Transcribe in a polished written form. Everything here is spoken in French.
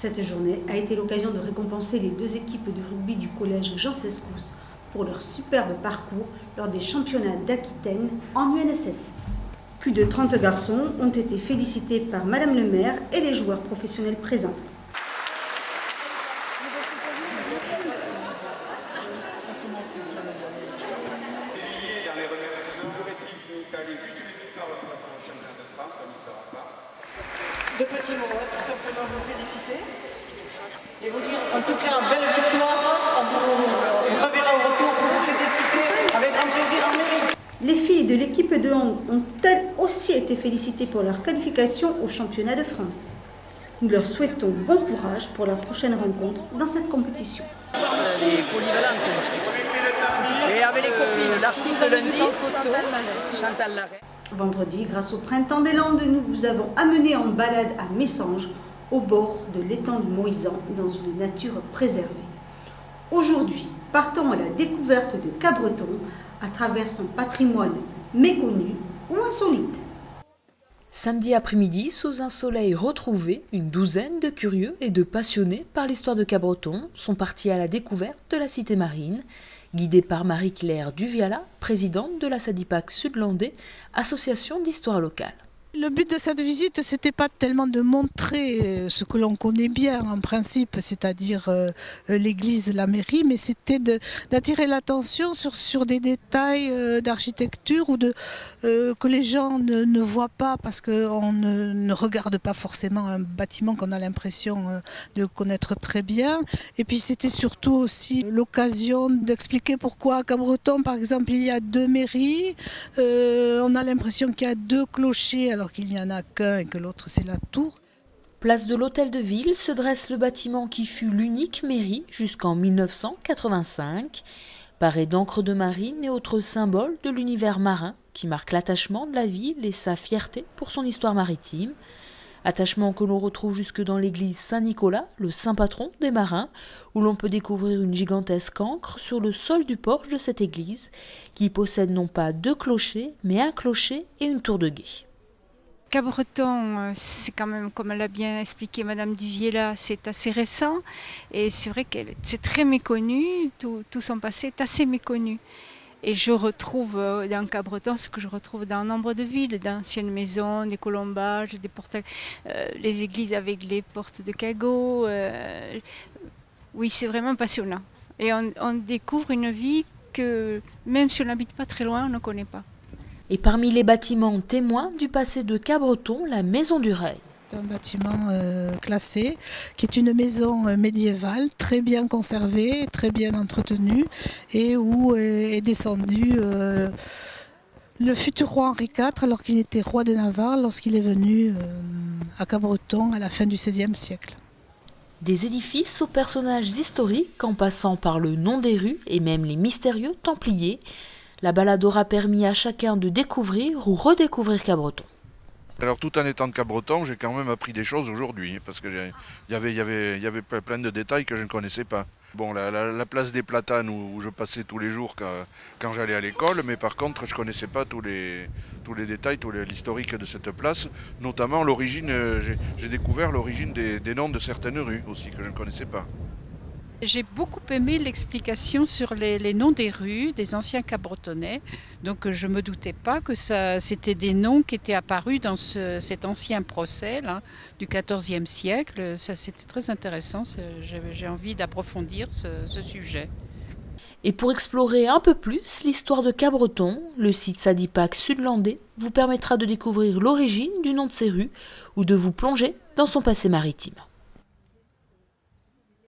Cette journée a été l'occasion de récompenser les 2 équipes de rugby du collège Jean Sescous pour leur superbe parcours lors des championnats d'Aquitaine en UNSS. Plus de 30 garçons ont été félicités par Madame le maire et les joueurs professionnels présents. Dans les remerciements, j'aurais-il qu'il fallait juste une victoire pour le championnat de France, ça ne sera pas. 2 petits mots, tout simplement vous féliciter et vous dire en tout cas belle victoire, on vous reverra au retour pour vous féliciter avec grand plaisir en mairie. Les filles de l'équipe de hand ont elles aussi été félicitées pour leur qualification au championnat de France. Nous leur souhaitons bon courage pour la prochaine rencontre dans cette compétition. Les polyvalentes aussi. Et avec les copines, l'artiste de lundi, Chantal Larrey. Vendredi, grâce au Printemps des Landes, nous vous avons amené en balade à Messanges, au bord de l'étang du Moisan, dans une nature préservée. Aujourd'hui, partons à la découverte de Cabreton à travers son patrimoine méconnu ou insolite. Samedi après-midi, sous un soleil retrouvé, une douzaine de curieux et de passionnés par l'histoire de Cabreton sont partis à la découverte de la cité marine, guidés par Marie-Claire Duviala, présidente de la SADIPAC Sud-Landais, association d'histoire locale. Le but de cette visite, c'était pas tellement de montrer ce que l'on connaît bien en principe, c'est-à-dire l'église, la mairie, mais c'était d'attirer l'attention sur des détails d'architecture ou que les gens ne voient pas parce qu'on ne regarde pas forcément un bâtiment qu'on a l'impression de connaître très bien. Et puis c'était surtout aussi l'occasion d'expliquer pourquoi à Cabreton, par exemple, il y a 2 mairies, on a l'impression qu'il y a 2 clochers alors qu'il n'y en a qu'un et que l'autre c'est la tour. Place de l'Hôtel de Ville se dresse le bâtiment qui fut l'unique mairie jusqu'en 1985, paré d'encre de marine et autres symboles de l'univers marin qui marque l'attachement de la ville et sa fierté pour son histoire maritime. Attachement que l'on retrouve jusque dans l'église Saint-Nicolas, le saint patron des marins, où l'on peut découvrir une gigantesque ancre sur le sol du porche de cette église, qui possède non pas 2 clochers, mais un clocher et une tour de guet. Cabreton, c'est quand même, comme l'a bien expliqué Madame Duviala, c'est assez récent et c'est vrai que c'est très méconnu, tout son passé est assez méconnu. Et je retrouve dans Cabreton ce que je retrouve dans nombre de villes, d'anciennes maisons, des colombages, des portails, les églises avec les portes de cagots. Oui, c'est vraiment passionnant. Et on découvre une vie que, même si on n'habite pas très loin, on ne connaît pas. Et parmi les bâtiments témoins du passé de Cabreton, la Maison du Rail. Un bâtiment classé, qui est une maison médiévale, très bien conservée, très bien entretenue, et où est descendu le futur roi Henri IV, alors qu'il était roi de Navarre, lorsqu'il est venu à Cabreton à la fin du XVIe siècle. Des édifices aux personnages historiques, en passant par le nom des rues et même les mystérieux Templiers, la balade aura permis à chacun de découvrir ou redécouvrir Cabreton. Alors tout en étant de Cabreton, j'ai quand même appris des choses aujourd'hui, parce que il y avait plein de détails que je ne connaissais pas. Bon, la place des Platanes où je passais tous les jours quand j'allais à l'école, mais par contre je ne connaissais pas tous les détails, l'historique de cette place, notamment l'origine, j'ai découvert l'origine des noms de certaines rues aussi que je ne connaissais pas. J'ai beaucoup aimé l'explication sur les noms des rues, des anciens Cabretonnais. Donc je ne me doutais pas que c'était des noms qui étaient apparus dans cet ancien procès là, du XIVe siècle. Ça, c'était très intéressant. J'ai envie d'approfondir ce sujet. Et pour explorer un peu plus l'histoire de Cabreton, le site SADIPAC Sud-Landais vous permettra de découvrir l'origine du nom de ces rues ou de vous plonger dans son passé maritime.